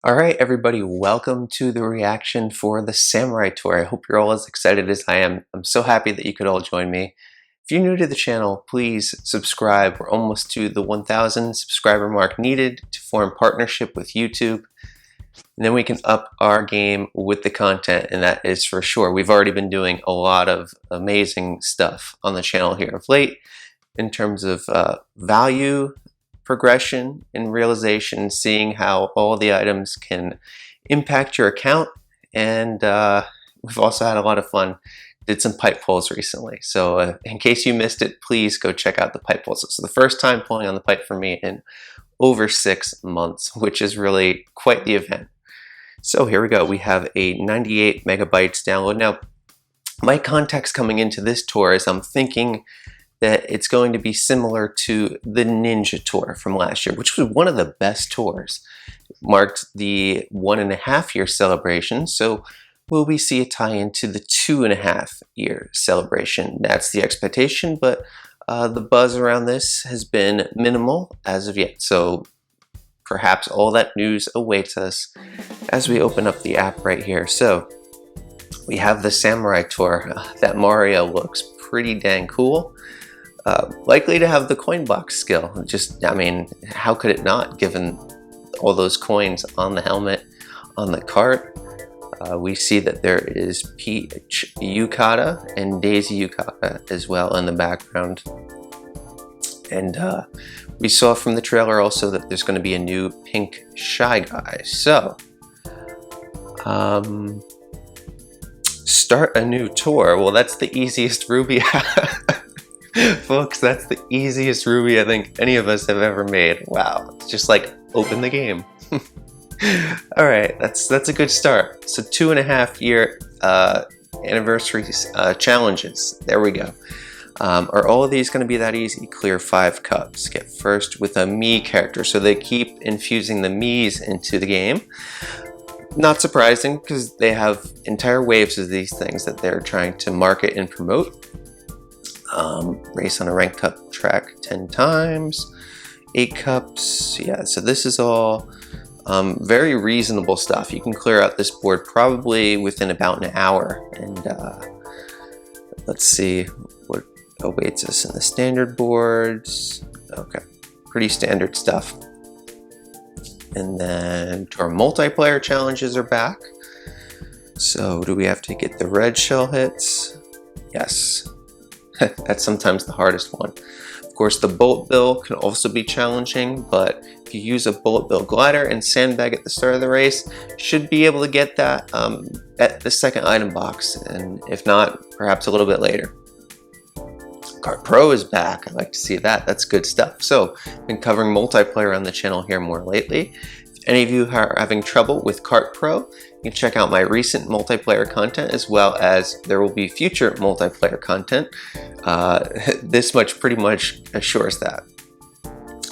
Alright everybody, welcome to the reaction for the Samurai Tour. I hope you're all as excited as I am. I'm so happy that you could all join me. If you're new to the channel, please subscribe. We're almost to the 1,000 subscriber mark needed to form partnership with YouTube. And then we can up our game with the content, and that is for sure. We've already been doing a lot of amazing stuff on the channel here of late in terms of value, progression, and realization, seeing how all the items can impact your account. And we've also had a lot of fun. Did some pipe pulls recently. So in case you missed it, please go check out the pipe pulls. So the first time pulling on the pipe for me in over 6 months, which is really quite the event. So here we go. We have a 98 megabytes download. Now, my context coming into this tour is I'm thinking that it's going to be similar to the Ninja Tour from last year, which was one of the best tours. It marked the 1.5 year celebration, so will we see a tie into the 2.5 year celebration? That's the expectation, but the buzz around this has been minimal as of yet, so perhaps all that news awaits us as we open up the app right here. So we have the Samurai Tour. That Mario looks pretty dang cool. Likely to have the coin box skill. Just, I mean, how could it not, given all those coins on the helmet, on the cart? We see that there is Peach Yukata and Daisy Yukata as well in the background. And we saw from the trailer also that there's going to be a new pink Shy Guy. So, start a new tour. Well, that's the easiest Ruby. Folks, that's the easiest Ruby I think any of us have ever made. Wow, it's just like open the game. Alright, that's a good start. So 2.5 year anniversary challenges. There we go. Are all of these going to be that easy? Clear 5 cups. Get first with a Me character. So they keep infusing the Me's into the game. Not surprising, because they have entire waves of these things that they're trying to market and promote. Race on a ranked cup track 10 times, 8 cups. Yeah, so this is all very reasonable stuff. You can clear out this board probably within about an hour. And let's see what awaits us in the standard boards. Okay, pretty standard stuff. And then our multiplayer challenges are back. So do we have to get the red shell hits? Yes. That's sometimes the hardest one. Of course, the bullet bill can also be challenging, but if you use a bullet bill glider and sandbag at the start of the race, should be able to get that at the second item box, and if not, perhaps a little bit later. Kart Pro is back. I like to see that. That's good stuff. So, I've been covering multiplayer on the channel here more lately. If any of you are having trouble with Kart Pro, you can check out my recent multiplayer content, as well as there will be future multiplayer content. This much pretty much assures that.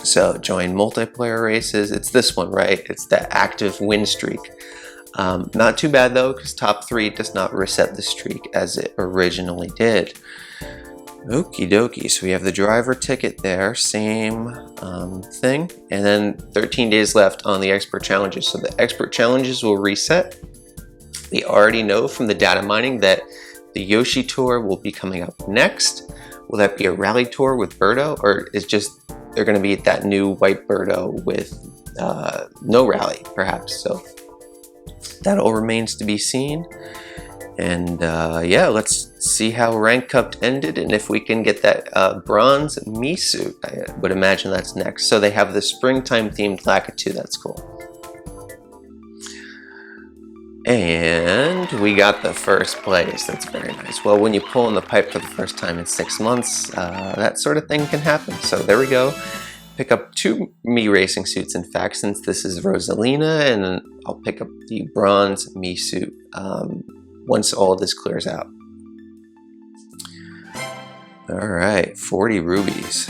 So join multiplayer races. It's this one, right? It's the active win streak. Not too bad though, because top 3 does not reset the streak as it originally did. Okie dokie, so we have the driver ticket there, same thing, and then 13 days left on the expert challenges. So the expert challenges will reset. We already know from the data mining that the Yoshi Tour will be coming up next. Will that be a rally tour with Birdo, or is just they're going to be that new white Birdo with no rally, perhaps? So that all remains to be seen. And yeah, let's see how Rank Cup ended, and if we can get that bronze Me suit. I would imagine that's next. So they have the springtime themed Lakitu. That's cool. And we got the first place. That's very nice. Well, when you pull in the pipe for the first time in 6 months, that sort of thing can happen. So there we go. Pick up 2 Me Racing suits, in fact, since this is Rosalina, and then I'll pick up the bronze Me suit once all of this clears out. Alright, 40 rubies.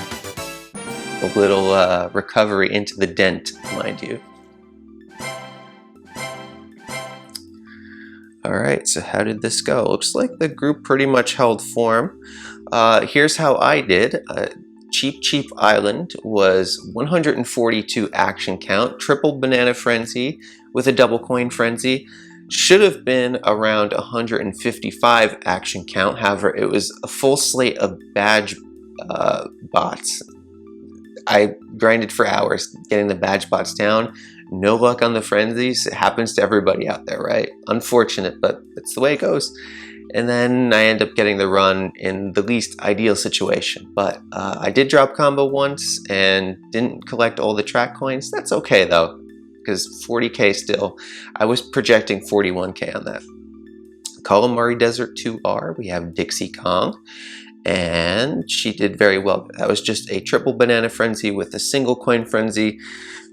A little recovery into the dent, mind you. Alright, so how did this go? Looks like the group pretty much held form. Here's how I did. Cheap Island was 142 action count, triple banana frenzy with a double coin frenzy. Should have been around 155 action count. However, it was a full slate of badge bots. I grinded for hours getting the badge bots down. No luck on the frenzies. It happens to everybody out there, right? Unfortunate, but it's the way it goes. And then I end up getting the run in the least ideal situation. But I did drop combo once and didn't collect all the track coins. That's okay though, because 40k still. I was projecting 41k on that. Calamari Desert 2R, we have Dixie Kong. And she did very well. That was just a triple banana frenzy with a single coin frenzy.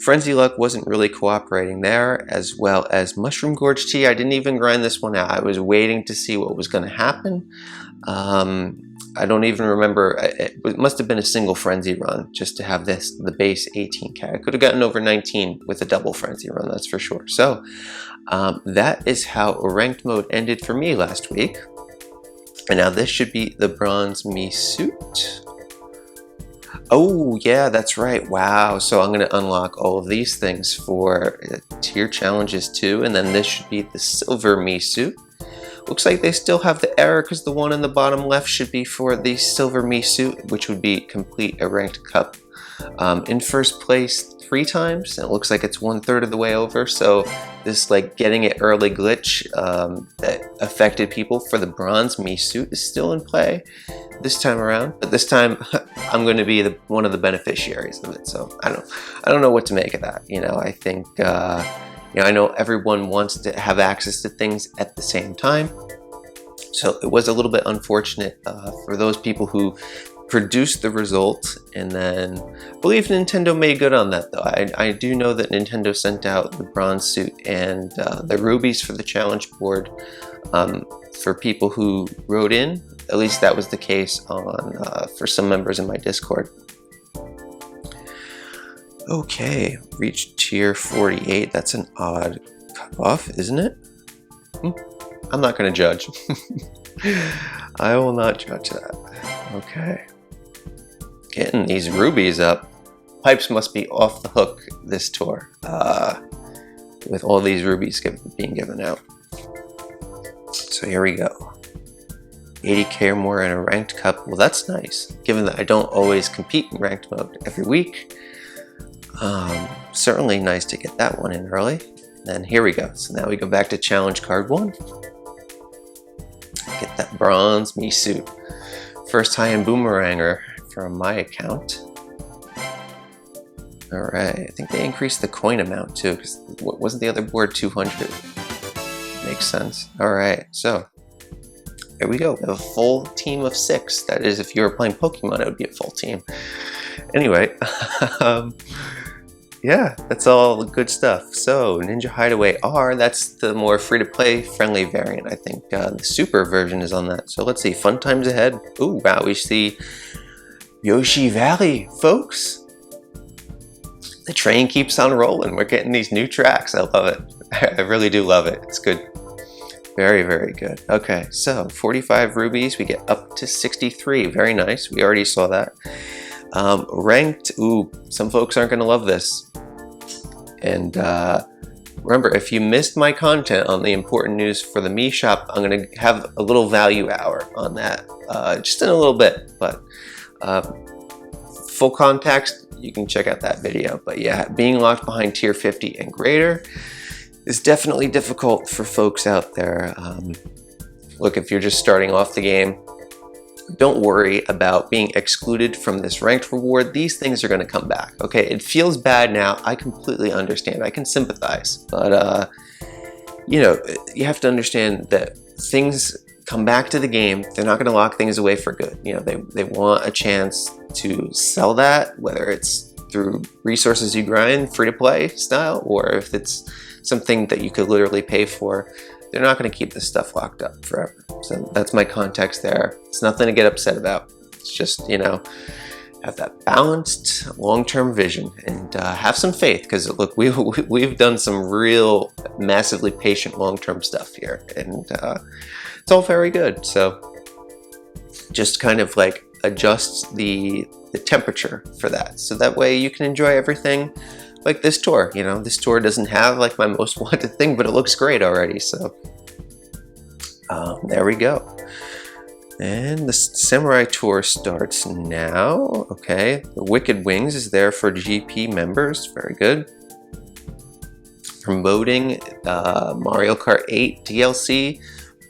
Frenzy luck wasn't really cooperating there, as well as Mushroom Gorge Tea. I didn't even grind this one out. I was waiting to see what was going to happen. I don't even remember. It must have been a single frenzy run just to have the base 18k. I could have gotten over 19 with a double frenzy run, that's for sure. So that is how ranked mode ended for me last week. And now this should be the bronze Me suit. Oh yeah, that's right. Wow. So I'm going to unlock all of these things for tier challenges too. And then this should be the silver Me suit. Looks like they still have the error because the one in the bottom left should be for the silver Me suit, which would be complete a ranked cup. In first place 3 times, and it looks like it's 1/3 of the way over. So this like getting it early glitch that affected people for the bronze Me suit is still in play this time around. But this time I'm going to be one of the beneficiaries of it. So I don't know what to make of that. You know, I think I know everyone wants to have access to things at the same time. So it was a little bit unfortunate for those people who produced the result, and then I believe Nintendo made good on that though. I do know that Nintendo sent out the bronze suit and the rubies for the challenge board for people who wrote in. At least that was the case for some members in my Discord. Okay, reached tier 48. That's an odd cutoff, isn't it? I'm not going to judge. I will not judge that. Okay. Getting these rubies up. Pipes must be off the hook this tour with all these rubies being given out. So here we go. 80k or more in a ranked cup. Well, that's nice. Given that I don't always compete in ranked mode every week. Certainly nice to get that one in early. And here we go. So now we go back to challenge card 1. Get that bronze Me suit. First high-end Boomeranger from my account. Alright, I think they increased the coin amount too, because wasn't the other board 200? Makes sense. Alright, so here we go. We have a full team of 6. That is, if you were playing Pokemon, it would be a full team. Anyway, yeah, that's all good stuff. So, Ninja Hideaway R, that's the more free-to-play friendly variant, I think. The super version is on that. So let's see, fun times ahead. Ooh, wow, we see Yoshi Valley, folks. The train keeps on rolling. We're getting these new tracks. I love it. I really do love it. It's good. Very, very good. Okay, so 45 rubies. We get up to 63. Very nice. We already saw that. Ranked. Ooh, some folks aren't going to love this. And remember, if you missed my content on the important news for the Me shop, I'm going to have a little value hour on that just in a little bit. But full context, you can check out that video. But yeah, being locked behind tier 50 and greater is definitely difficult for folks out there. Look, if you're just starting off the game, don't worry about being excluded from this ranked reward. These things are going to come back. Okay, it feels bad now. I completely understand. I can sympathize. But, you know, you have to understand that things come back to the game. They're not going to lock things away for good. You know, they want a chance to sell that, whether it's through resources you grind, free-to-play style, or if it's something that you could literally pay for. They're not going to keep this stuff locked up forever. So that's my context there. It's nothing to get upset about. It's just, you know, have that balanced long-term vision and have some faith, because look, we've done some real massively patient long-term stuff here, and it's all very good. So just kind of like adjust the the temperature for that. So that way you can enjoy everything like this tour. You know, this tour doesn't have like my most wanted thing, but it looks great already. So there we go. And the Samurai Tour starts now. Okay, the Wicked Wings is there for GP members. Very good. Promoting Mario Kart 8 DLC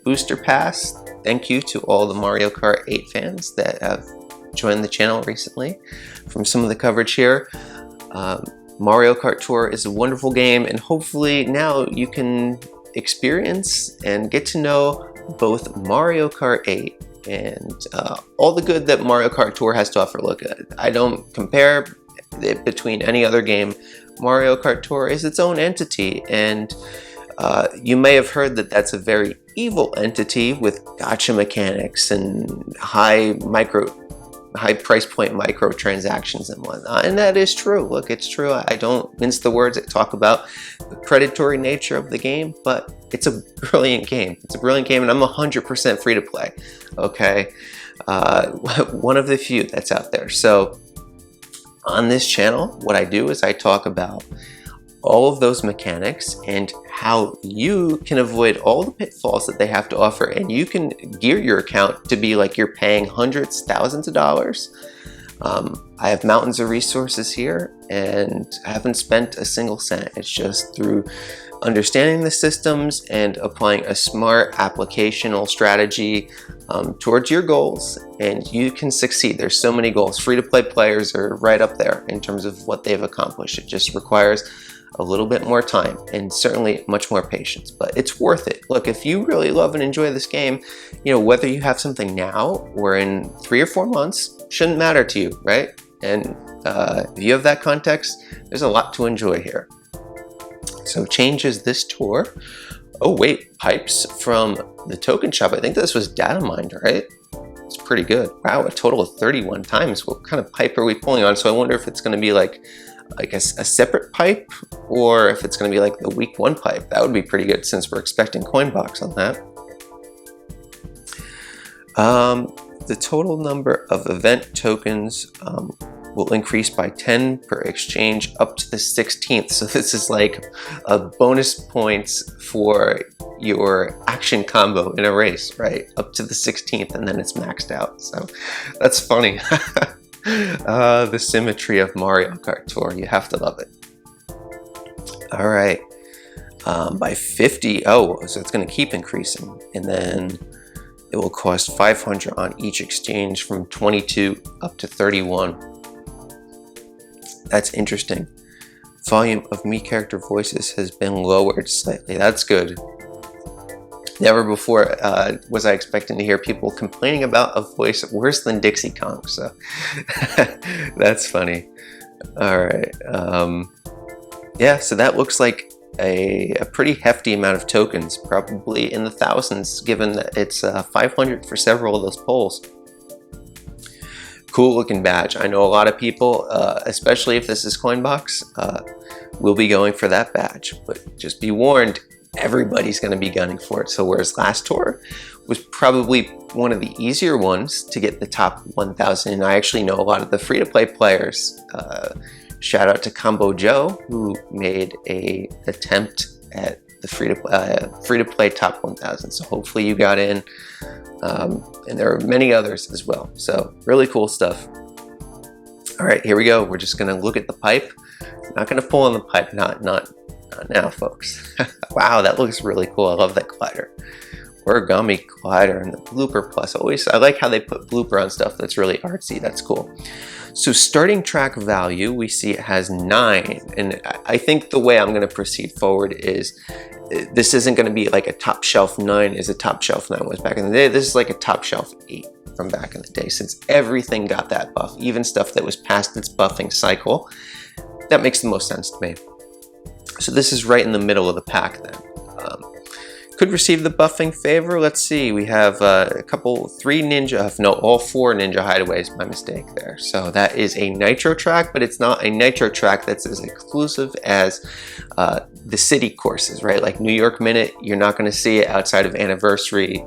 Booster Pass. Thank you to all the Mario Kart 8 fans that have joined the channel recently. From some of the coverage here, Mario Kart Tour is a wonderful game, and hopefully now you can experience and get to know both Mario Kart 8 and all the good that Mario Kart Tour has to offer. Look, I don't compare it between any other game. Mario Kart Tour is its own entity, and you may have heard that that's a very evil entity with gacha mechanics and high price point microtransactions and whatnot, and that is true. Look, it's true. I don't mince the words. I talk about the predatory nature of the game, but it's a brilliant game. It's a brilliant game, and I'm 100% free to play. Okay, one of the few that's out there. So on this channel, what I do is I talk about all of those mechanics and how you can avoid all the pitfalls that they have to offer, and you can gear your account to be like you're paying hundreds, thousands of dollars. I have mountains of resources here, and I haven't spent a single cent. It's just through understanding the systems and applying a smart applicational strategy towards your goals, and you can succeed. There's so many goals. Free-to-play players are right up there in terms of what they've accomplished. It just requires a little bit more time and certainly much more patience, but it's worth it. Look, if you really love and enjoy this game, you know, whether you have something now or in 3 or 4 months, shouldn't matter to you, right? And if you have that context, there's a lot to enjoy here. So changes this tour. Oh wait, pipes from the token shop. I think this was data mined, right? It's pretty good. Wow, a total of 31 times. What kind of pipe are we pulling on? So I wonder if it's going to be like a separate pipe, or if it's going to be like the week 1 pipe. That would be pretty good since we're expecting coin box on that. The total number of event tokens will increase by 10 per exchange up to the 16th. So this is like a bonus points for your action combo in a race, right? Up to the 16th, and then it's maxed out. So that's funny. The symmetry of Mario Kart Tour, you have to love it. All right, by 50, oh, so it's going to keep increasing, and then it will cost 500 on each exchange from 22 up to 31. That's interesting. Volume of me character voices has been lowered slightly. That's good. Never before was I expecting to hear people complaining about a voice worse than Dixie Kong, so that's funny. All right, yeah, so that looks like a pretty hefty amount of tokens, probably in the thousands, given that it's 500 for several of those polls. Cool looking badge. I know a lot of people, especially if this is Coinbox, will be going for that badge, but just be warned, everybody's going to be gunning for it. So whereas last tour was probably one of the easier ones to get the top 1,000, and I actually know a lot of the free-to-play players. Shout out to Combo Joe, who made a attempt at the free-to-play top 1,000. So hopefully you got in, and there are many others as well. So really cool stuff. All right, here we go. We're just going to look at the pipe. Not going to pull on the pipe, not now, folks. Wow, that looks really cool. I love that glider. Origami glider and the blooper plus. I like how they put blooper on stuff that's really artsy. That's cool. So starting track value, we see it has 9. And I think the way I'm going to proceed forward is this isn't going to be like a top shelf 9 as a top shelf 9 was back in the day. This is like a top shelf 8 from back in the day, since everything got that buff, even stuff that was past its buffing cycle. That makes the most sense to me. So this is right in the middle of the pack then. Could receive the buffing favor. Let's see, we have all 4 Ninja Hideaways, my mistake there. So that is a nitro track, but it's not a nitro track that's as exclusive as the city courses, right? Like New York Minute, you're not going to see it outside of Anniversary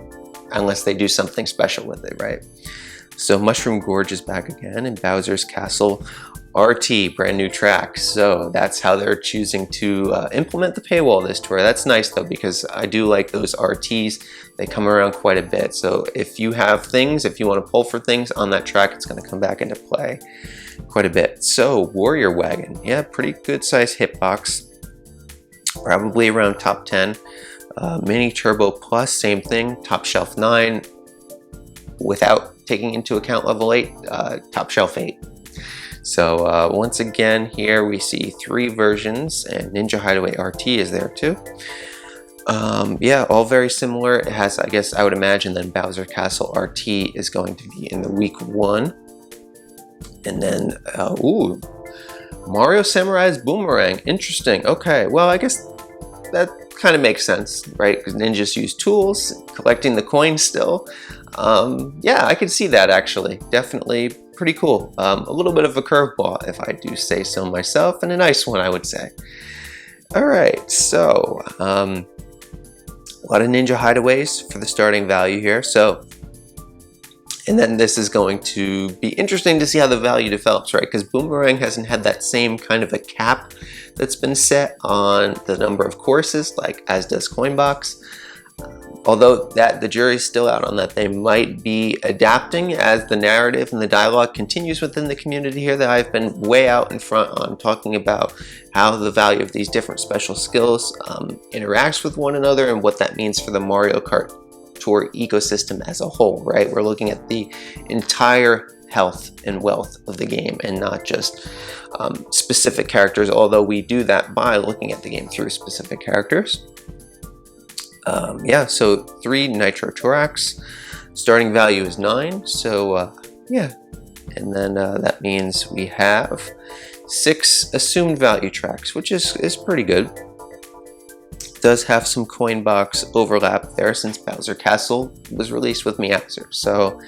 unless they do something special with it, right? So Mushroom Gorge is back again, and Bowser's Castle RT, brand new track. So that's how they're choosing to implement the paywall this tour. That's nice though, because I do like those RTs. They come around quite a bit. So if you have things, if you want to pull for things on that track, it's going to come back into play quite a bit. So Warrior Wagon, yeah, pretty good size hitbox, probably around top 10. Mini Turbo Plus, same thing, top shelf 9, without taking into account level 8, top shelf 8. So once again here we see 3 versions, and Ninja Hideaway RT is there too. Yeah, all very similar. It has, I guess I would imagine then Bowser Castle RT is going to be in the week 1. And then, ooh, Mario Samurai's Boomerang, interesting. Okay, well I guess that kind of makes sense, right? Because ninjas use tools, collecting the coins still. Yeah, I could see that actually. Definitely pretty cool. A little bit of a curveball, if I do say so myself, and a nice one, I would say. All right, so a lot of Ninja Hideaways for the starting value here. So, and then this is going to be interesting to see how the value develops, right? Because Boomerang hasn't had that same kind of a cap that's been set on the number of courses, like as does Coinbox. Although the jury's still out on that. They might be adapting as the narrative and the dialogue continues within the community here. That I've been way out in front on talking about how the value of these different special skills interacts with one another and what that means for the Mario Kart Tour ecosystem as a whole, right? We're looking at the entire health and wealth of the game and not just specific characters, although we do that by looking at the game through specific characters. Yeah, so 3 Nitro Thorax, starting value is 9, so yeah, and then that means we have 6 assumed value tracks, which is pretty good. Does have some coin box overlap there since Bowser Castle was released with Meowser, so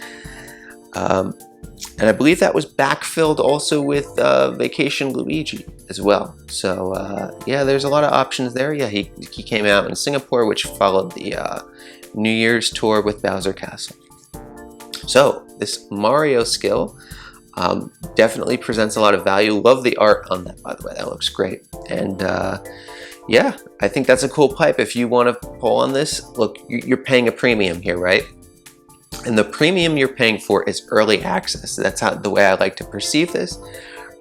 and I believe that was backfilled also with Vacation Luigi as well. So yeah, there's a lot of options there. Yeah, he came out in Singapore, which followed the New Year's tour with Bowser Castle. So this Mario skill definitely presents a lot of value. Love the art on that, by the way. That looks great. And yeah, I think that's a cool pipe. If you want to pull on this, look, you're paying a premium here, right? And the premium you're paying for is early access. That's the way I like to perceive this.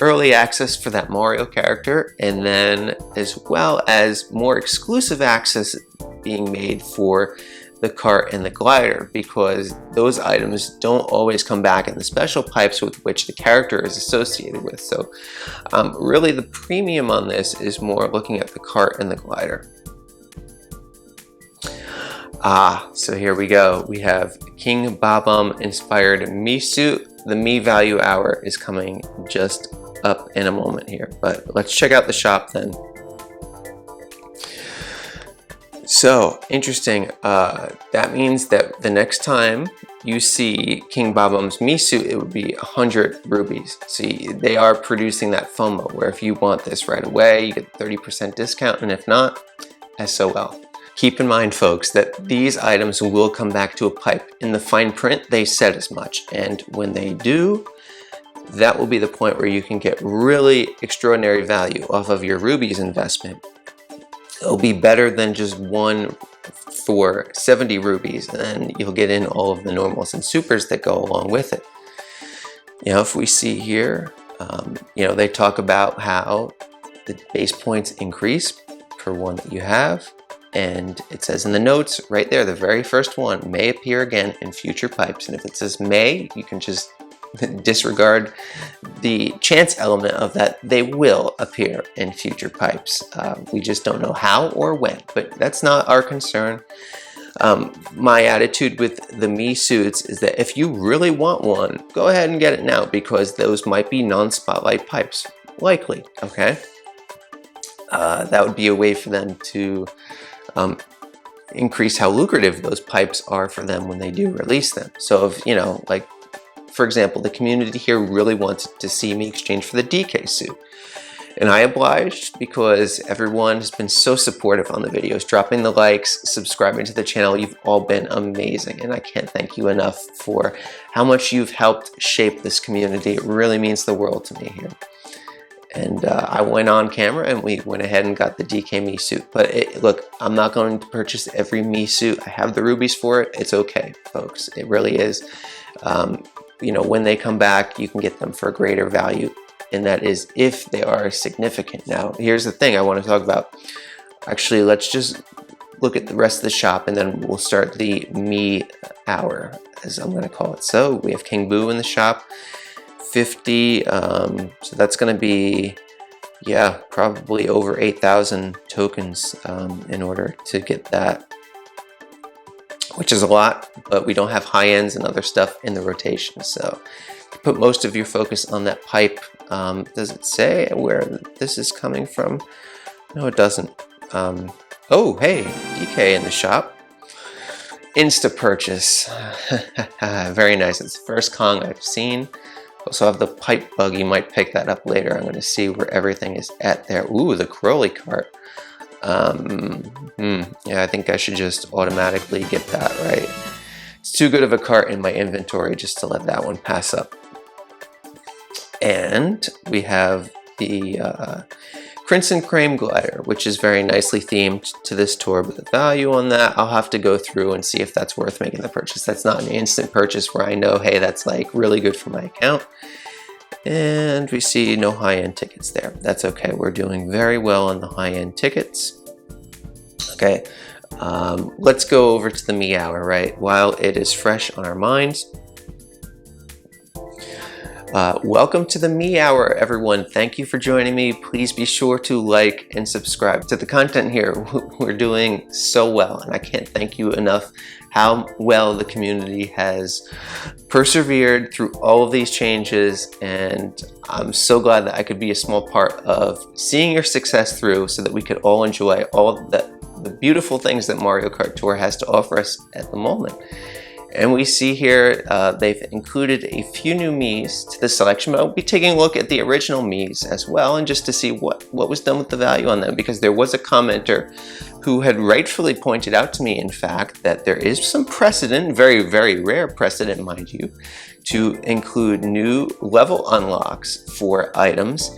Early access for that Mario character, and then as well as more exclusive access being made for the cart and the glider, because those items don't always come back in the special pipes with which the character is associated with. So really the premium on this is more looking at the cart and the glider. So here we go. We have King Bob-omb inspired Me Suit. The Me Value Hour is coming just up in a moment here, but let's check out the shop then. So interesting. That means that the next time you see King Bob-omb's Me Suit, it would be 100 rubies. See, they are producing that FOMO where if you want this right away, you get 30% discount, and if not, SOL. Keep in mind, folks, that these items will come back to a pipe. In the fine print, they said as much. And when they do, that will be the point where you can get really extraordinary value off of your rubies investment. It'll be better than just one for 70 rubies, and then you'll get in all of the normals and supers that go along with it. You know, if we see here, you know, they talk about how the base points increase per one that you have. And it says in the notes right there, the very first one, may appear again in future pipes. And if it says may, you can just disregard the chance element of that. They will appear in future pipes. We just don't know how or when, but that's not our concern. My attitude with the Me Suits is that if you really want one, go ahead and get it now, because those might be non-spotlight pipes, likely, okay? That would be a way for them to increase how lucrative those pipes are for them when they do release them. So if, you know, like, for example, the community here really wants to see me exchange for the DK suit. And I obliged because everyone has been so supportive on the videos, dropping the likes, subscribing to the channel. You've all been amazing, and I can't thank you enough for how much you've helped shape this community. It really means the world to me here. And I went on camera and we went ahead and got the DK Me suit. But look, I'm not going to purchase every Me suit. I have the rubies for it. It's okay, folks. It really is. You know, when they come back, you can get them for a greater value. And that is if they are significant. Now, here's the thing I want to talk about. Actually, let's just look at the rest of the shop and then we'll start the Me hour, as I'm going to call it. So we have King Boo in the shop. 50, so that's going to be, yeah, probably over 8,000 tokens in order to get that, which is a lot, but we don't have high ends and other stuff in the rotation. So put most of your focus on that pipe. Does it say where this is coming from? No, it doesn't. Oh, hey, DK in the shop. Insta purchase. Very nice. It's the first Kong I've seen. Also have the pipe bug. You might pick that up later. I'm going to see where everything is at there. Ooh, the Crowley cart. Yeah, I think I should just automatically get that, right? It's too good of a cart in my inventory just to let that one pass up. And we have the Crimson Crane glider, which is very nicely themed to this tour, but the value on that, I'll have to go through and see if that's worth making the purchase. That's not an instant purchase where I know, hey, that's like really good for my account. And we see no high-end tickets there. That's okay. We're doing very well on the high-end tickets. Okay, let's go over to the Me hour, right? While it is fresh on our minds. Welcome to the Me hour, everyone. Thank you for joining me. Please be sure to like and subscribe to the content here. We're doing so well, and I can't thank you enough how well the community has persevered through all of these changes, and I'm so glad that I could be a small part of seeing your success through so that we could all enjoy all the beautiful things that Mario Kart Tour has to offer us at the moment. And we see here they've included a few new Miis to the selection, but I'll be taking a look at the original Miis as well, and just to see what was done with the value on them, because there was a commenter who had rightfully pointed out to me, in fact, that there is some precedent, very, very rare precedent, mind you, to include new level unlocks for items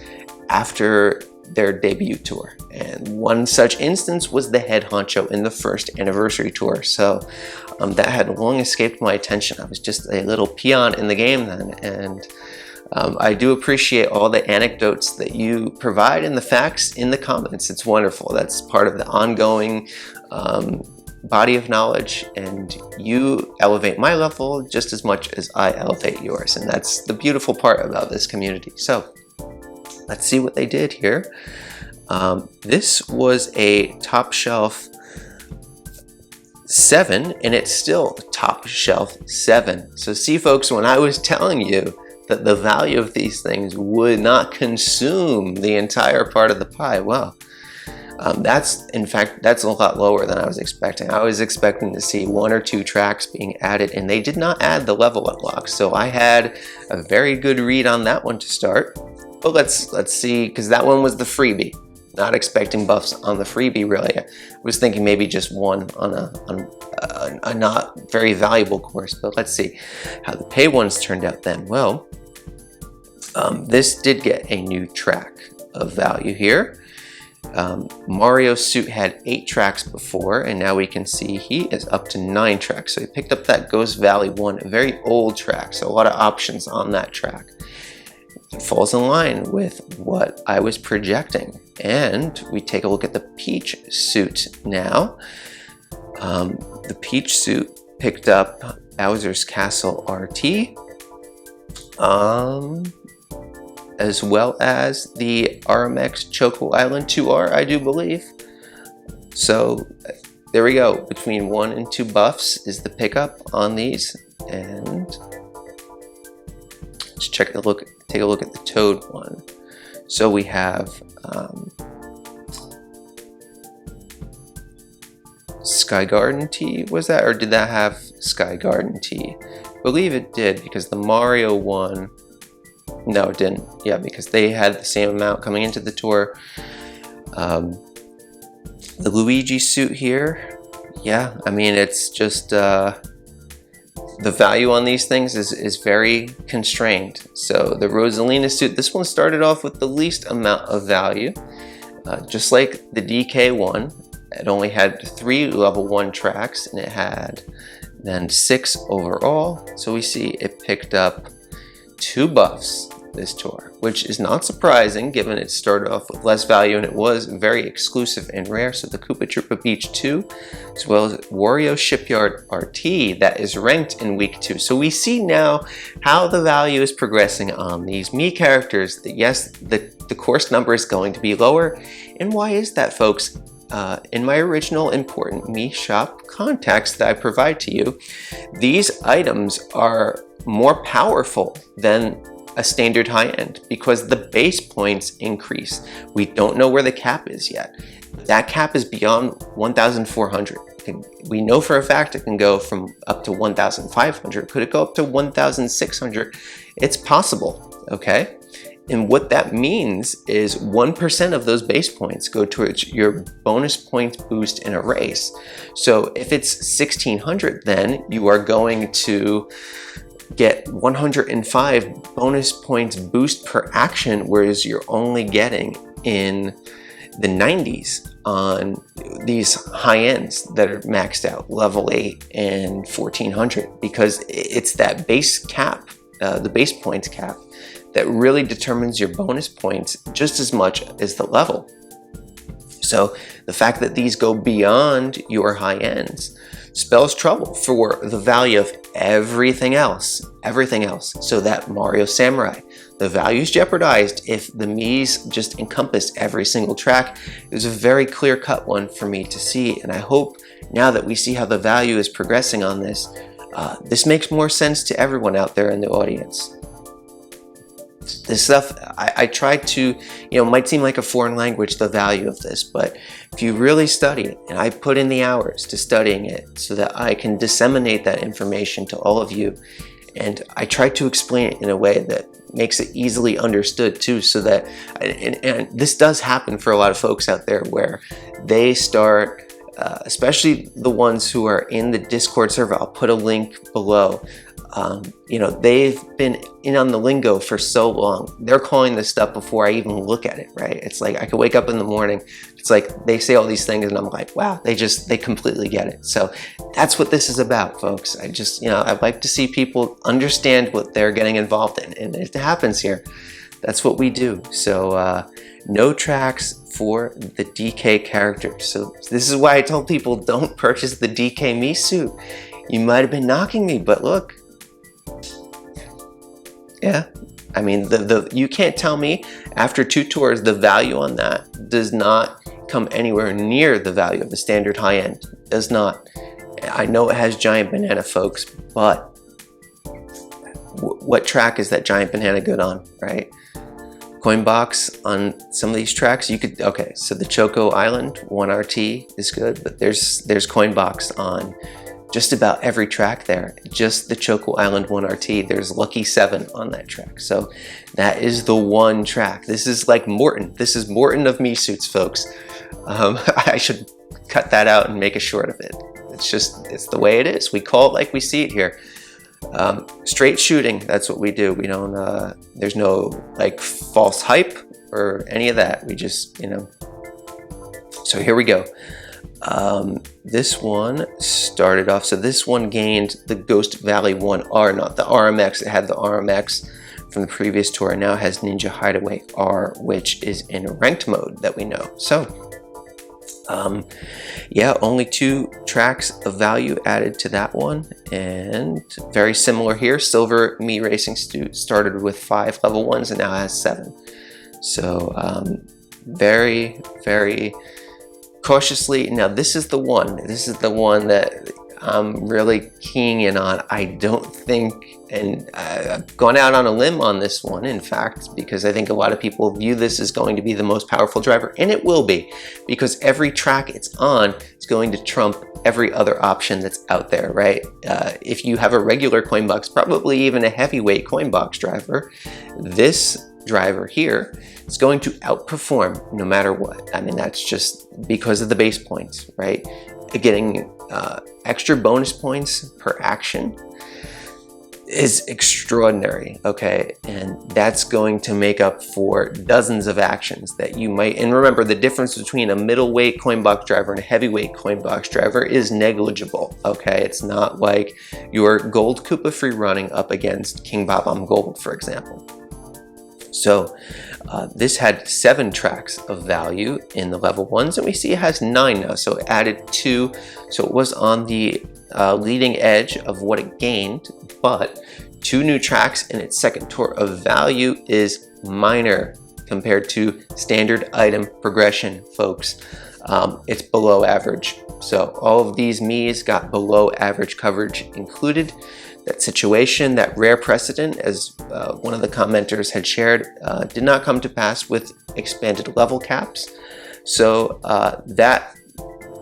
after their debut tour. And one such instance was the head honcho in the first anniversary tour. So that had long escaped my attention. I was just a little peon in the game then, and I do appreciate all the anecdotes that you provide and the facts in the comments. It's wonderful. That's part of the ongoing body of knowledge, and you elevate my level just as much as I elevate yours, and that's the beautiful part about this community. So let's see what they did here. This was a top shelf 7, and it's still top shelf 7. So see, folks, when I was telling you that the value of these things would not consume the entire part of the pie, well, that's a lot lower than I was expecting. I was expecting to see 1 or 2 tracks being added, and they did not add the level unlocks. So I had a very good read on that one to start. But let's see, because that one was the freebie. Not expecting buffs on the freebie, really. I was thinking maybe just one on a not very valuable course, but let's see how the pay ones turned out then. Well, this did get a new track of value here. Mario Suit had 8 tracks before, and now we can see he is up to 9 tracks. So he picked up that Ghost Valley one, a very old track, so a lot of options on that track. It falls in line with what I was projecting. And we take a look at the Peach Suit now. The Peach Suit picked up Bowser's Castle RT, as well as the RMX Choco Island 2R, I do believe. So there we go. Between 1 and 2 buffs is the pickup on these. And let's take a look at the Toad one. So we have Sky Garden Tea, was that, or did that have Sky Garden Tea? I believe it did, because the Mario one, No, it didn't. Yeah, because they had the same amount coming into the tour. The Luigi suit here, yeah, I mean, it's just the value on these things is very constrained. So the Rosalina suit, this one started off with the least amount of value, just like the DK one. It only had 3 level 1 tracks, and it had then 6 overall. So we see it picked up 2 buffs this tour, which is not surprising given it started off with less value and it was very exclusive and rare. So the Koopa Troopa Beach 2, as well as Wario Shipyard RT, that is ranked in week 2. So we see now how the value is progressing on these Mii characters. That yes, the course number is going to be lower. And why is that, folks? In my original important Mii shop contacts that I provide to you, these items are more powerful than a standard high-end because the base points increase. We don't know where the cap is yet. That cap is beyond 1,400. We know for a fact it can go from up to 1,500. Could it go up to 1,600? It's possible, okay? And what that means is 1% of those base points go towards your bonus points boost in a race. So if it's 1,600, then you are going to get 105 bonus points boost per action, whereas you're only getting in the 90s on these high ends that are maxed out, level 8 and 1400, because it's that base cap, the base points cap, that really determines your bonus points just as much as the level. So the fact that these go beyond your high ends spells trouble for the value of everything else. So that Mario Samurai, the value is jeopardized if the Mii's just encompass every single track. It was a very clear-cut one for me to see, and I hope now that we see how the value is progressing on this, this makes more sense to everyone out there in the audience. This stuff, I try to, might seem like a foreign language, the value of this, but if you really study it, and I put in the hours to studying it so that I can disseminate that information to all of you, and I try to explain it in a way that makes it easily understood too, so that, and this does happen for a lot of folks out there where they start, especially the ones who are in the Discord server, I'll put a link below. They've been in on the lingo for so long. They're calling this stuff before I even look at it, right? It's like I could wake up in the morning, it's like they say all these things and I'm like, wow, they completely get it. So that's what this is about, folks. I'd like to see people understand what they're getting involved in, and it happens here. That's what we do. So no tracks for the DK characters. So this is why I told people don't purchase the DK Mii suit. You might have been knocking me, but look. Yeah, I mean, you can't tell me after 2 tours the value on that does not come anywhere near the value of the standard high end. It does not. I know it has giant banana, folks, but what track is that giant banana good on, right? Coin box on some of these tracks, you could, okay, so the Choco Island 1RT is good, but there's coin box on just about every track there. Just the Choco Island 1RT, there's Lucky 7 on that track. So that is the one track. This is like Morton. This is Morton of Mii suits, folks. I should cut that out and make a short of it. It's the way it is. We call it like we see it here. Straight shooting, that's what we do. We don't, there's no like false hype or any of that. We just, So here we go. This one started off, so this one gained the Ghost Valley 1R, not the RMX. It had the RMX from the previous tour, and now it has Ninja Hideaway R, which is in ranked mode that we know. So, yeah, only 2 tracks of value added to that one, and very similar here. Silver Me Racing Stu started with 5 level 1s and now has 7. So, very, very cautiously. Now this is the one that I'm really keying in on. I don't think, and I've gone out on a limb on this one, in fact, because I think a lot of people view this as going to be the most powerful driver, and it will be, because every track it's on is going to trump every other option that's out there, right? If you have a regular coin box, probably even a heavyweight coin box driver, this driver here is going to outperform no matter what. I mean, that's just because of the base points, right? Getting extra bonus points per action is extraordinary, okay? And that's going to make up for dozens of actions that you might, and remember, the difference between a middleweight coin box driver and a heavyweight coin box driver is negligible, okay? It's not like your gold Koopa free running up against King Bob-omb Gold, for example. So this had 7 tracks of value in the level 1s, and we see it has 9 now, so it added 2, so it was on the leading edge of what it gained, but 2 new tracks in its second tour of value is minor compared to standard item progression, folks. It's below average. So all of these Miis got below average coverage included. That situation, that rare precedent, as one of the commenters had shared, did not come to pass with expanded level caps. So that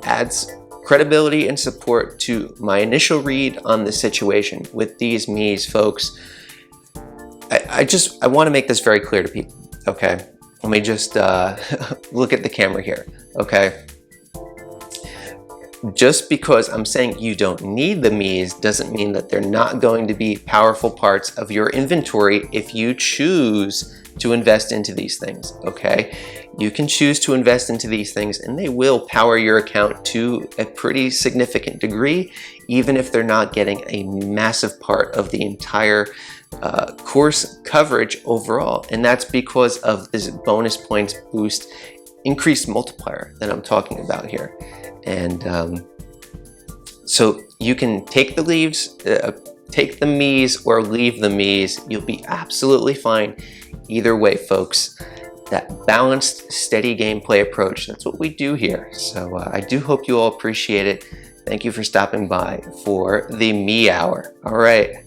adds credibility and support to my initial read on the situation with these Miis, folks. I want to make this very clear to people, okay? Let me just look at the camera here, okay? Just because I'm saying you don't need the Miis doesn't mean that they're not going to be powerful parts of your inventory if you choose to invest into these things, okay? You can choose to invest into these things and they will power your account to a pretty significant degree, even if they're not getting a massive part of the entire course coverage overall. And that's because of this bonus points boost increased multiplier that I'm talking about here. And so you can take the take the Miis or leave the Miis. You'll be absolutely fine either way, folks. That balanced, steady gameplay approach, that's what we do here. So I do hope you all appreciate it. Thank you for stopping by for the Me Hour. All right.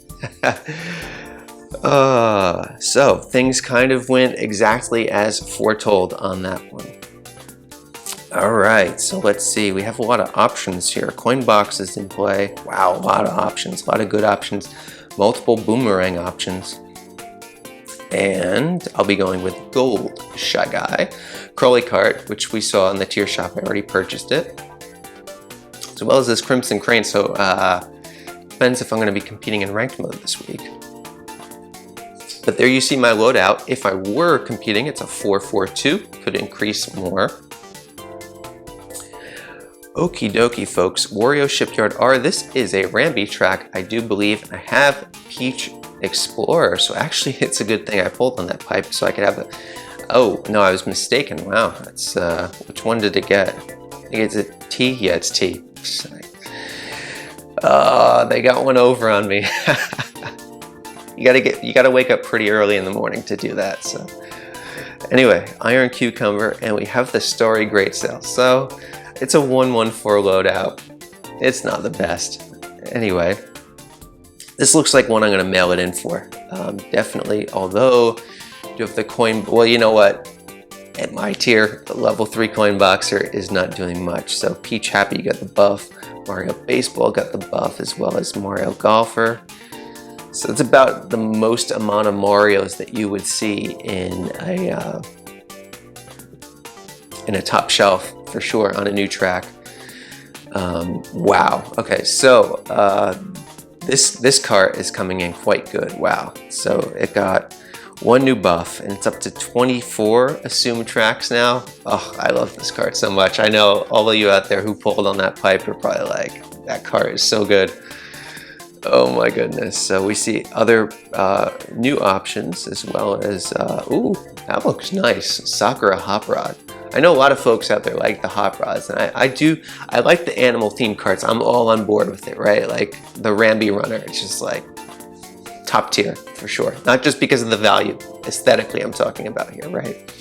So things kind of went exactly as foretold on that one. All right, so let's see. We have a lot of options here. Coin boxes in play. Wow, a lot of options, a lot of good options. Multiple boomerang options. And I'll be going with gold Shy Guy. Crawly Kart, which we saw in the tier shop. I already purchased it. As well as this Crimson Crane. So depends if I'm going to be competing in ranked mode this week. But there you see my loadout. If I were competing, it's a 4-4-2. Could increase more. Okie dokie, folks. Wario Shipyard R. This is a Ramby track, I do believe. I have Peach Explorer, so actually it's a good thing I pulled on that pipe so I could have a... Oh, no, I was mistaken. Wow, that's... which one did it get? I think it's a T? Yeah, it's T. They got one over on me. You gotta wake up pretty early in the morning to do that, so... Anyway, Iron Cucumber, and we have the Starry Great Sale. So... It's a 1-1-4 loadout. It's not the best. Anyway, this looks like one I'm going to mail it in for. Definitely, although you have the coin... Well, you know what? At my tier, the level 3 coin boxer is not doing much. So Peach Happy got the buff. Mario Baseball got the buff, as well as Mario Golfer. So it's about the most amount of Marios that you would see in a top shelf, for sure, on a new track. Wow. Okay, so this cart is coming in quite good. Wow. So it got 1 new buff, and it's up to 24 assumed tracks now. Oh, I love this cart so much. I know all of you out there who pulled on that pipe are probably like, that cart is so good. Oh my goodness. So we see other new options, as well as, ooh, that looks nice. Sakura Hop Rod. I know a lot of folks out there like the hot rods, and I like the animal themed carts. I'm all on board with it, right? Like the Ramby Runner, it's just like top tier for sure. Not just because of the value, aesthetically I'm talking about here, right?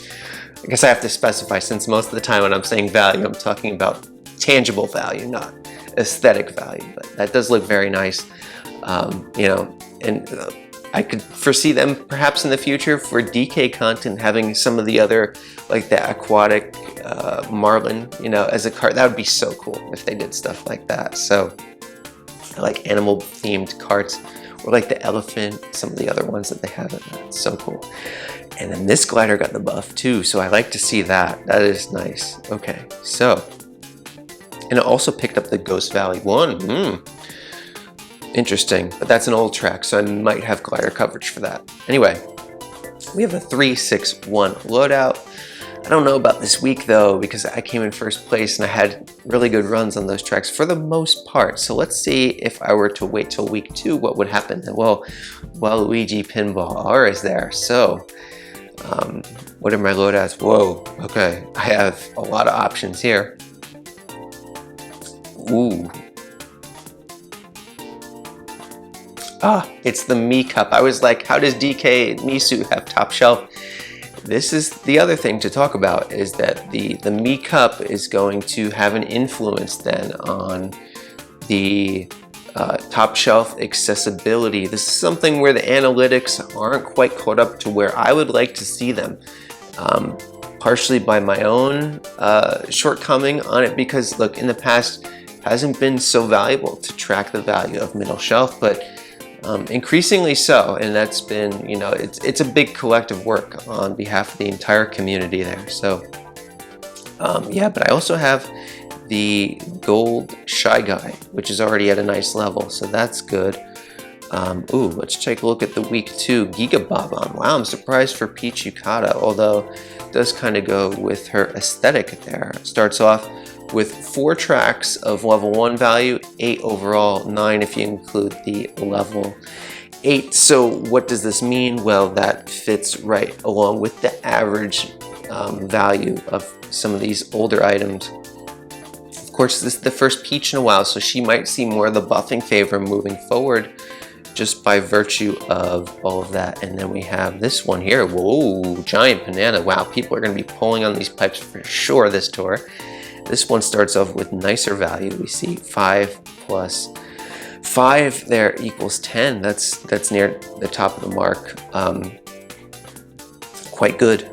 I guess I have to specify, since most of the time when I'm saying value, I'm talking about tangible value, not aesthetic value, but that does look very nice. You know, and I could foresee them perhaps in the future for DK content having some of the other, like the aquatic marlin, you know, as a cart. That would be so cool if they did stuff like that. So I like animal themed carts, or like the elephant, some of the other ones that they have in that. It's so cool. And then this glider got the buff too, so I like to see that. That is nice. Okay, so, and I also picked up the Ghost Valley 1. Interesting, but that's an old track, so I might have glider coverage for that. Anyway, we have a 361 loadout. I don't know about this week though, because I came in first place and I had really good runs on those tracks for the most part. So let's see if I were to wait till week 2, what would happen. Well, Waluigi Pinball R is there. So what are my loadouts? Whoa, okay. I have a lot of options here. Ooh. Ah, it's the Me Cup. I was like, how does DK Me Suit have top shelf? This is the other thing to talk about, is that the Me Cup is going to have an influence then on the top shelf accessibility. This is something where the analytics aren't quite caught up to where I would like to see them. Partially by my own shortcoming on it, because look, in the past hasn't been so valuable to track the value of middle shelf, but increasingly so, and that's been, you know, it's a big collective work on behalf of the entire community there. So yeah, but I also have the gold Shy Guy, which is already at a nice level, so that's good. Ooh, let's take a look at the week 2 Giga Bob-on. Wow, I'm surprised for Peach Yukata, although it does kind of go with her aesthetic there. It starts off with 4 tracks of level 1 value, 8 overall, 9 if you include the level 8. So what does this mean? Well, that fits right along with the average value of some of these older items. Of course, this is the first Peach in a while, so she might see more of the buffing favor moving forward just by virtue of all of that. And then we have this one here. Whoa, giant banana. Wow, people are going to be pulling on these pipes for sure this tour. This one starts off with nicer value. We see 5 plus 5 there equals 10. That's near the top of the mark. Quite good,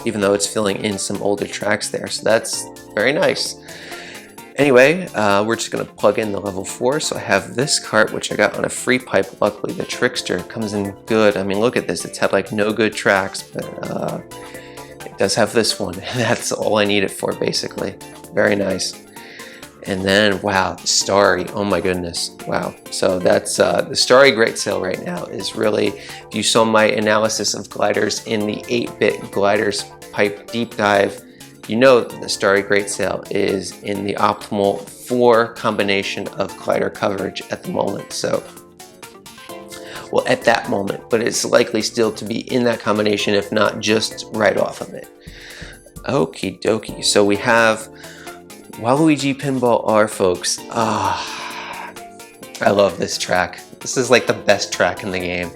even though it's filling in some older tracks there. So that's very nice. Anyway, we're just gonna plug in the level 4. So I have this cart, which I got on a free pipe. Luckily, the Trickster comes in good. I mean, look at this. It's had like no good tracks, but it does have this one. That's all I need it for, basically. Very nice. And then, wow, the Starry. Oh my goodness. Wow. So that's the Starry Great Sale right now is really, if you saw my analysis of gliders in the 8-bit gliders pipe deep dive, you know that the Starry Great Sale is in the optimal 4 combination of glider coverage at the moment. So, well, at that moment, but it's likely still to be in that combination, if not just right off of it. Okie dokie. So we have Waluigi Pinball R, folks. I love this track. This is like the best track in the game.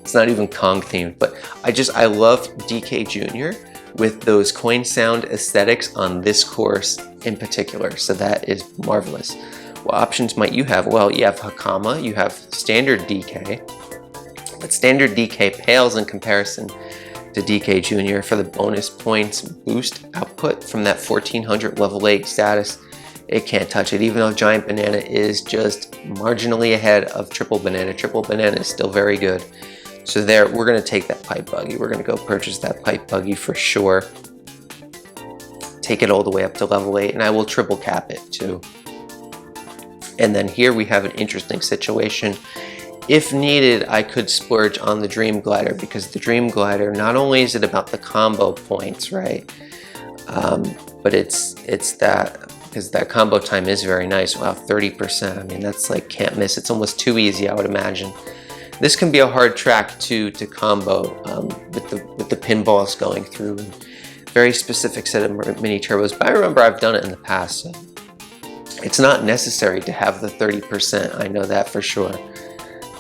It's not even Kong themed, but I love DK Jr. with those coin sound aesthetics on this course in particular. So that is marvelous. What options might you have? Well, you have Hakama, you have standard DK, but standard DK pales in comparison to DK Jr. for the bonus points boost output from that 1400 level 8 status. It can't touch it, even though Giant Banana is just marginally ahead of Triple Banana. Triple Banana is still very good. So there, we're gonna take that pipe buggy. We're gonna go purchase that pipe buggy for sure. Take it all the way up to level 8, and I will triple cap it too. And then here we have an interesting situation. If needed, I could splurge on the Dream Glider, because the Dream Glider, not only is it about the combo points, right? But it's that, because that combo time is very nice. Wow, 30%. I mean, that's like can't miss. It's almost too easy, I would imagine. This can be a hard track to combo with the pinballs going through. And very specific set of mini turbos, but I remember I've done it in the past. So it's not necessary to have the 30%. I know that for sure,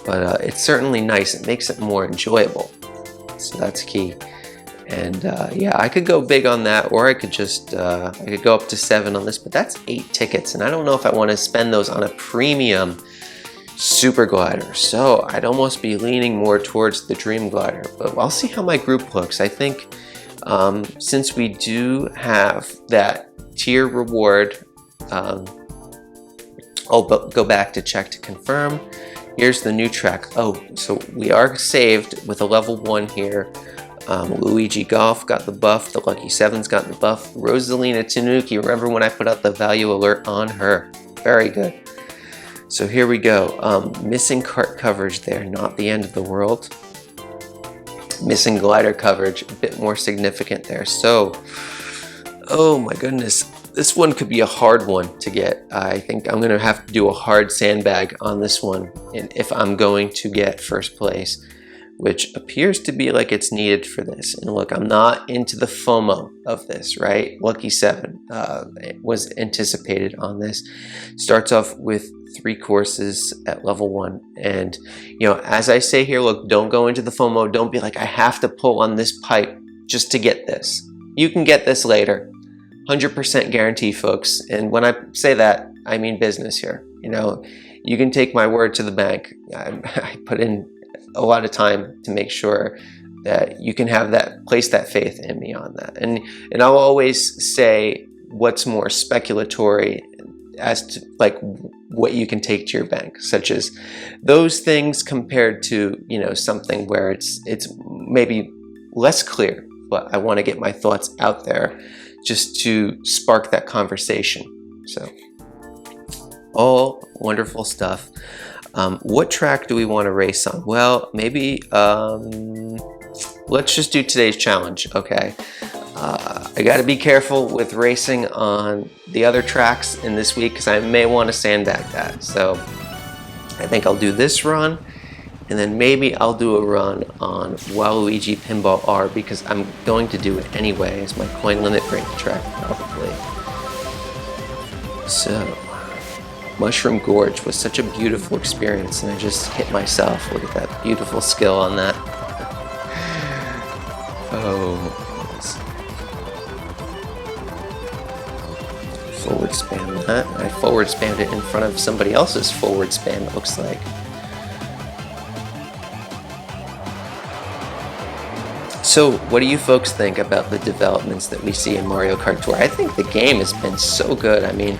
but it's certainly nice. It makes it more enjoyable. So that's key. And yeah, I could go big on that, or I could just I could go up to 7 on this. But that's 8 tickets, and I don't know if I want to spend those on a premium super glider. So I'd almost be leaning more towards the dream glider, but I'll see how my group looks. I think since we do have that tier reward, I'll go back to check to confirm. Here's the new track. Oh, so we are saved with a level 1 here. Luigi Golf got the buff, the Lucky 7's got the buff. Rosalina Tanuki, remember when I put out the value alert on her? Very good. So here we go. Missing cart coverage there, not the end of the world. Missing glider coverage, a bit more significant there. So, oh my goodness, this one could be a hard one to get. I think I'm gonna have to do a hard sandbag on this one if I'm going to get first place, which appears to be like it's needed for this. And look, I'm not into the FOMO of this, right? Lucky 7 was anticipated on this. Starts off with 3 courses at level 1. And, you know, as I say here, look, don't go into the FOMO. Don't be like, I have to pull on this pipe just to get this. You can get this later. 100% guarantee, folks. And when I say that, I mean business here. You know, you can take my word to the bank. I put in a lot of time to make sure that you can have that, place that faith in me on that. And I'll always say what's more speculatory as to like what you can take to your bank, such as those things compared to, you know, something where it's maybe less clear, but I want to get my thoughts out there just to spark that conversation. So all wonderful stuff. What track do we want to race on? Well, maybe let's just do today's challenge, okay? I got to be careful with racing on the other tracks in this week because I may want to sandbag that. So I think I'll do this run, and then maybe I'll do a run on Waluigi Pinball R because I'm going to do it anyway as my coin limit break track probably. So Mushroom Gorge was such a beautiful experience, and I just hit myself. Look at that beautiful skill on that. Oh, forward spam that. I forward spammed it in front of somebody else's forward spam, it looks like. So what do you folks think about the developments that we see in Mario Kart Tour? I think the game has been so good. I mean,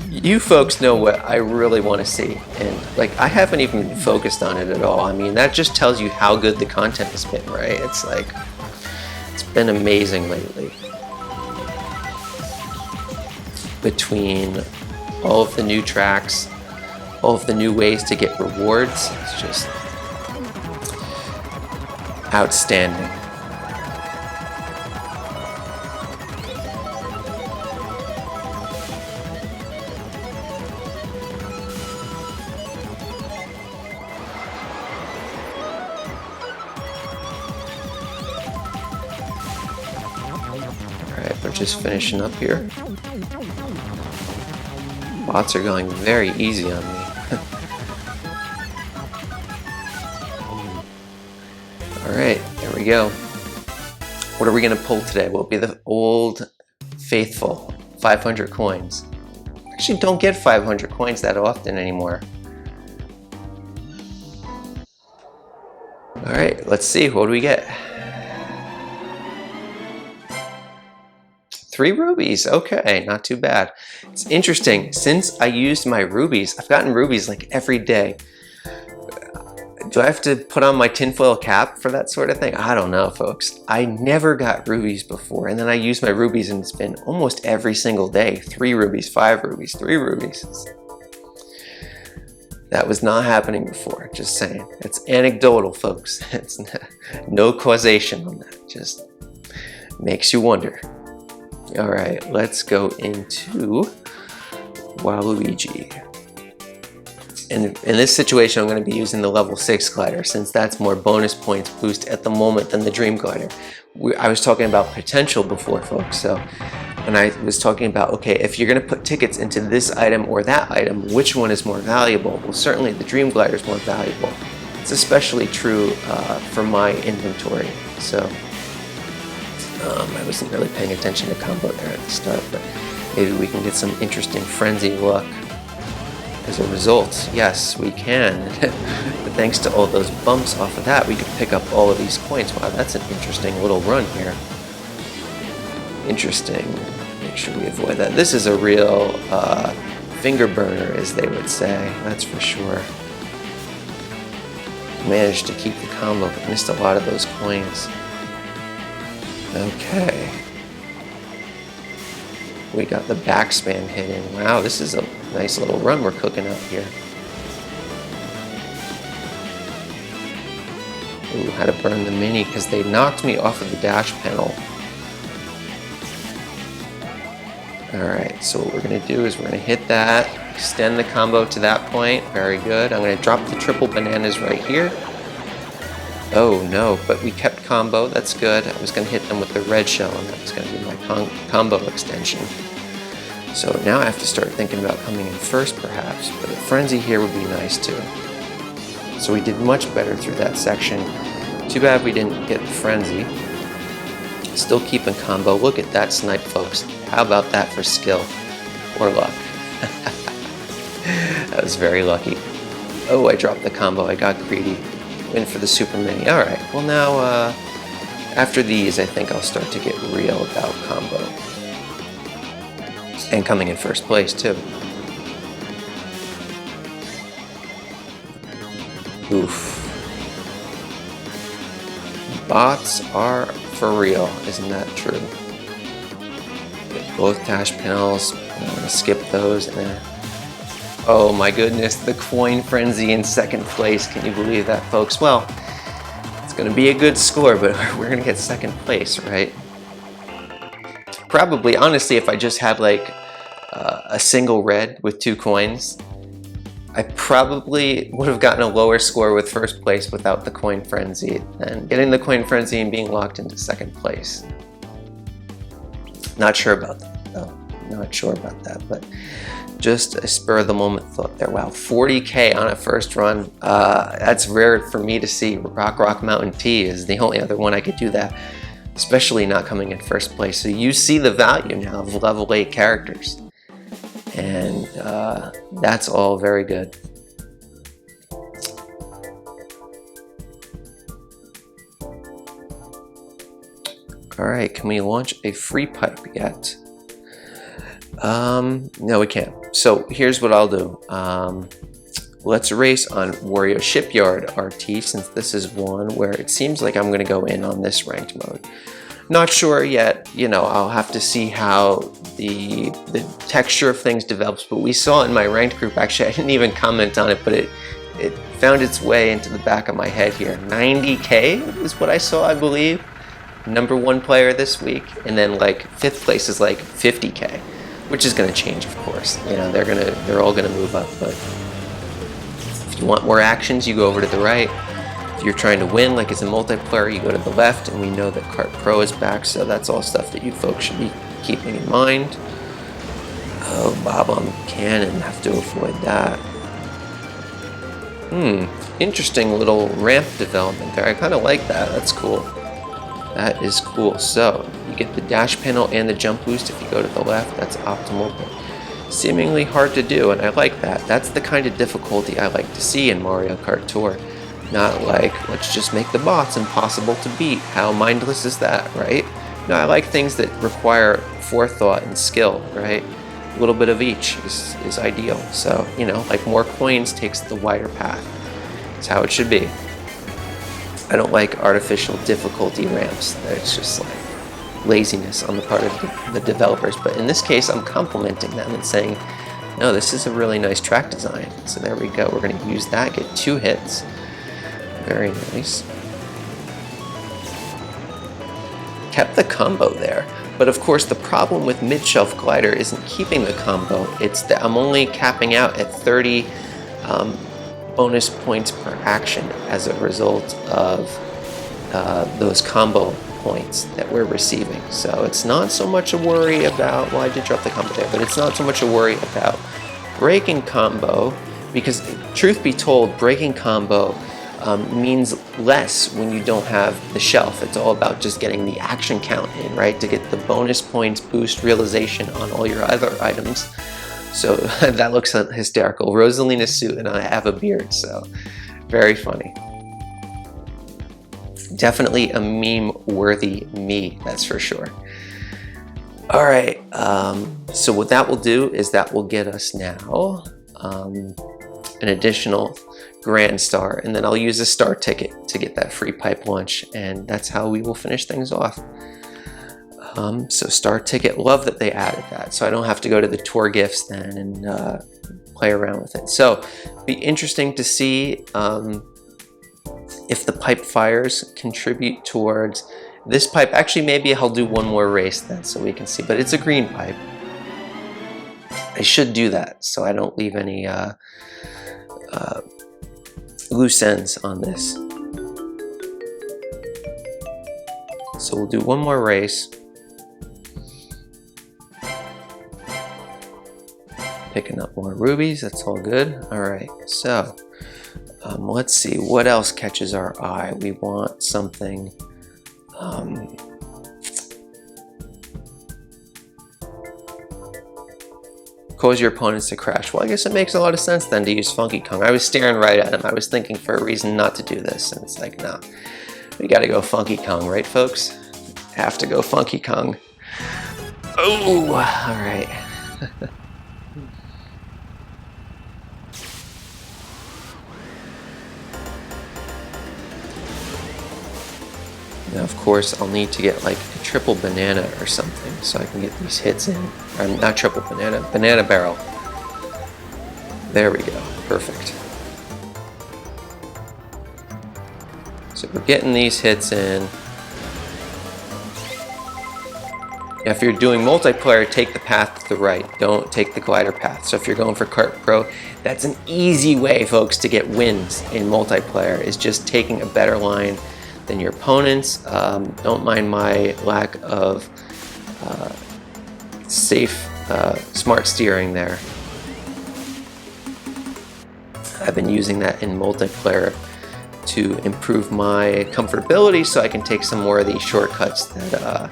you folks know what I really want to see, and like I haven't even focused on it at all. I mean, that just tells you how good the content has been, right? It's like, it's been amazing lately. Between all of the new tracks, all of the new ways to get rewards, it's just outstanding. We're just finishing up here. Bots are going very easy on me. Alright, here we go. What are we going to pull today? Will it be the old faithful 500 coins? Actually, don't get 500 coins that often anymore. Alright, let's see. What do we get? 3 rubies, okay, not too bad. It's interesting, since I used my rubies, I've gotten rubies like every day. Do I have to put on my tinfoil cap for that sort of thing? I don't know, folks. I never got rubies before, and then I used my rubies and it's been almost every single day. 3 rubies, 5 rubies, 3 rubies. That was not happening before, just saying. It's anecdotal, folks. It's no causation on that, just makes you wonder. All right, let's go into Waluigi. And in this situation, I'm going to be using the level 6 glider since that's more bonus points boost at the moment than the dream glider. I was talking about potential before, folks. So when I was talking about, okay, if you're going to put tickets into this item or that item, which one is more valuable? Well, certainly the dream glider is more valuable. It's especially true for my inventory. So I wasn't really paying attention to combo there at the start, but maybe we can get some interesting frenzy luck. as a result. Yes, we can. But thanks to all those bumps off of that, we could pick up all of these coins. Wow, that's an interesting little run here. Interesting. Make sure we avoid that. This is a real finger burner, as they would say. That's for sure. Managed to keep the combo, but missed a lot of those coins. Okay. We got the backspan hit in. Wow, this is a nice little run we're cooking up here. Ooh, had to burn the mini because they knocked me off of the dash panel. Alright, so what we're going to do is we're going to hit that, extend the combo to that point. Very good. I'm going to drop the triple bananas right here. Oh no, but we kept combo. That's good. I was going to hit them with the red shell, and that was going to be my combo extension. So now I have to start thinking about coming in first, perhaps. But a frenzy here would be nice too. So we did much better through that section. Too bad we didn't get the frenzy. Still keeping combo. Look at that snipe, folks. How about that for skill or luck? That was very lucky. Oh, I dropped the combo. I got greedy. Win for the super mini. Alright, well now, after these, I think I'll start to get real about combo. And coming in first place, too. Oof. Bots are for real, isn't that true? Get both dash panels. I'm going to skip those. Oh my goodness, the coin frenzy in second place. Can you believe that, folks? Well, it's going to be a good score, but we're going to get second place, right? Probably, honestly, if I just had like a single red with 2 coins, I probably would have gotten a lower score with first place without the coin frenzy than getting the coin frenzy and being locked into second place. Not sure about that, though. Not sure about that, but just a spur of the moment thought there. Wow, 40K on a first run. That's rare for me to see. Rock Mountain T is the only other one I could do that, especially not coming in first place. So you see the value now of level 8 characters. And that's all very good. All right, can we launch a free pipe yet? No, we can't. So here's what I'll do. Let's race on Wario Shipyard RT, since this is one where it seems like I'm going to go in on this ranked mode. Not sure yet, you know, I'll have to see how the texture of things develops, but we saw in my ranked group, actually I didn't even comment on it, but it found its way into the back of my head here. 90K is what I saw, I believe. #1 player this week, and then like 5th place is like 50K, which is going to change, of course. You know, they're all going to move up, but if you want more actions, you go over to the right. If you're trying to win, like it's a multiplayer, you go to the left, and we know that Kart Pro is back, so that's all stuff that you folks should be keeping in mind. Oh, Bob on Cannon, have to avoid that. Interesting little ramp development there. I kind of like that. That's cool. That is cool. So, you get the dash panel and the jump boost if you go to the left. That's optimal, but seemingly hard to do, and I like that. That's the kind of difficulty I like to see in Mario Kart Tour. Not like, let's just make the bots impossible to beat. How mindless is that, right? No, I like things that require forethought and skill, right? A little bit of each is ideal. So, you know, like more coins takes the wider path. That's how it should be. I don't like artificial difficulty ramps. It's just like laziness on the part of the developers. But in this case, I'm complimenting them and saying, no, this is a really nice track design. So there we go. We're going to use that, get 2 hits. Very nice. Kept the combo there. But of course, the problem with mid-shelf glider isn't keeping the combo. It's that I'm only capping out at 30 bonus points per action as a result of those combo points that we're receiving. So it's not so much a worry about, well, I did drop the combo there, but it's not so much a worry about breaking combo, because truth be told, breaking combo means less when you don't have the shelf. It's all about just getting the action count in, right? To get the bonus points boost realization on all your other items. So that looks hysterical. Rosalina Suit, and I have a beard, so very funny. Definitely a meme-worthy me, that's for sure. All right, so what that will do is that will get us now an additional grand star, and then I'll use a star ticket to get that free pipe launch, and that's how we will finish things off. So star ticket, love that they added that, so I don't have to go to the tour gifts then and play around with it. So be interesting to see if the pipe fires contribute towards this pipe. Actually, maybe I'll do one more race then so we can see, but it's a green pipe. I should do that so I don't leave any loose ends on this. So we'll do one more race. Picking up more rubies, that's all good. All right, so let's see what else catches our eye. We want something cause your opponents to crash. Well, I guess it makes a lot of sense then to use Funky Kong. I was staring right at him. I was thinking for a reason not to do this, and it's like, no, we gotta go Funky Kong, right folks? Have to go Funky Kong. Oh, all right. Now, of course, I'll need to get like a triple banana or something so I can get these hits in. Or not triple banana, banana barrel. There we go, perfect. So we're getting these hits in. Now, if you're doing multiplayer, take the path to the right. Don't take the glider path. So if you're going for Kart Pro, that's an easy way, folks, to get wins in multiplayer, is just taking a better line than your opponents. Don't mind my lack of safe, smart steering there. I've been using that in multiplayer to improve my comfortability so I can take some more of these shortcuts that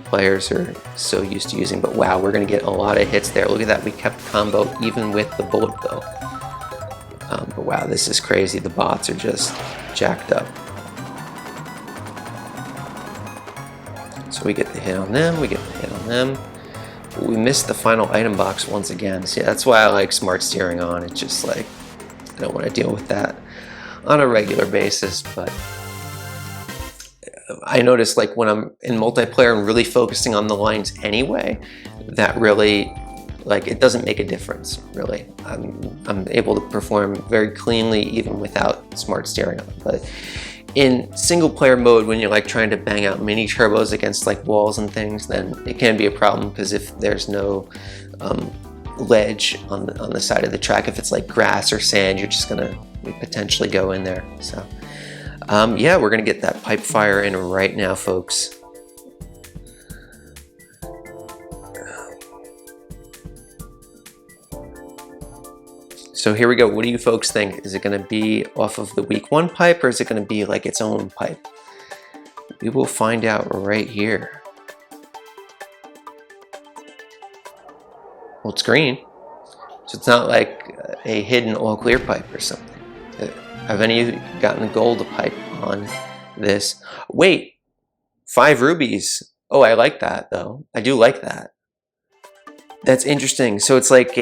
players are so used to using. But wow, we're gonna get a lot of hits there. Look at that, we kept combo even with the bullet bill. But wow, this is crazy. The bots are just jacked up. So we get the hit on them, we get the hit on them. But we missed the final item box once again. So yeah, that's why I like smart steering on. It's just like, I don't want to deal with that on a regular basis. But I notice like when I'm in multiplayer and really focusing on the lines anyway, that really, like, it doesn't make a difference, really. I'm able to perform very cleanly even without smart steering on. But in single player mode, when you're like trying to bang out mini turbos against like walls and things, then it can be a problem, because if there's no ledge on the side of the track, if it's like grass or sand, you're just gonna potentially go in there. So yeah, we're gonna get that pipe fire in right now, folks. So here we go. What do you folks think? Is it going to be off of the week 1 pipe, or is it going to be like its own pipe? We will find out right here. Well, it's green, so it's not like a hidden all clear pipe or something. Have any of you gotten a gold pipe on this? Wait, 5 rubies. Oh, I like that though. I do like that. That's interesting. So it's like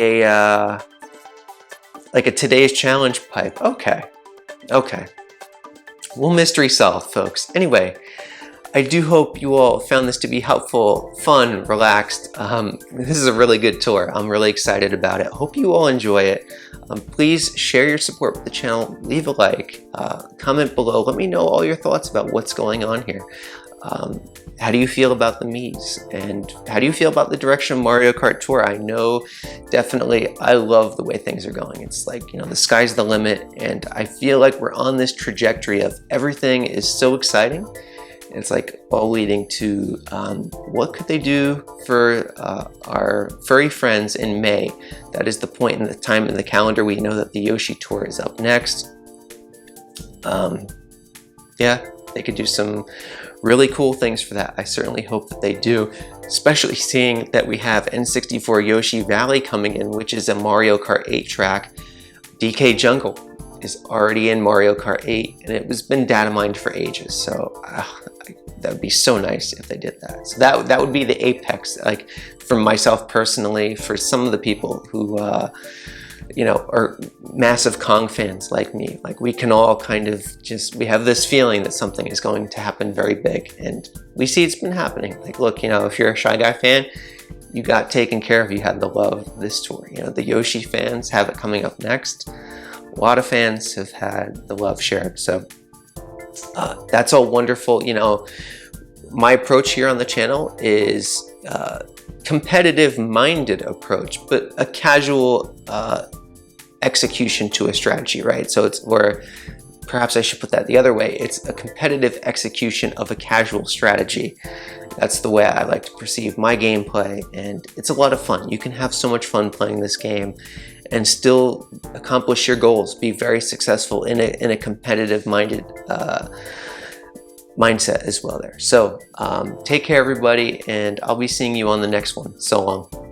a today's challenge pipe. Okay. Okay. Well, mystery solved, folks. Anyway, I do hope you all found this to be helpful, fun, relaxed. This is a really good tour. I'm really excited about it. Hope you all enjoy it. Please share your support with the channel. Leave a like, comment below. Let me know all your thoughts about what's going on here. How do you feel about the Miis? And how do you feel about the direction of Mario Kart Tour? I know, definitely, I love the way things are going. It's like, you know, the sky's the limit, and I feel like we're on this trajectory of everything is so exciting. And it's like all leading to what could they do for our furry friends in May? That is the point in the time in the calendar. We know that the Yoshi Tour is up next. Yeah, they could do some really cool things for that. I certainly hope that they do. especially seeing that we have N64 Yoshi Valley coming in, which is a Mario Kart 8 track. DK Jungle is already in Mario Kart 8, and it was been data mined for ages, so that would be so nice if they did that. So that would be the apex, like for myself personally, for some of the people who you know, are massive Kong fans like me. Like, we can all kind of just, we have this feeling that something is going to happen very big, and we see it's been happening. Like, look, you know, if you're a Shy Guy fan, you got taken care of. You had the love this tour. You know, the Yoshi fans have it coming up next. A lot of fans have had the love shared. So that's all wonderful. You know, my approach here on the channel is competitive minded approach, but a casual execution to a strategy, right? So it's where, perhaps I should put that the other way, it's a competitive execution of a casual strategy. That's the way I like to perceive my gameplay, and it's a lot of fun. You can have so much fun playing this game and still accomplish your goals, be very successful in a competitive minded mindset as well there. So take care, everybody, and I'll be seeing you on the next one. So long.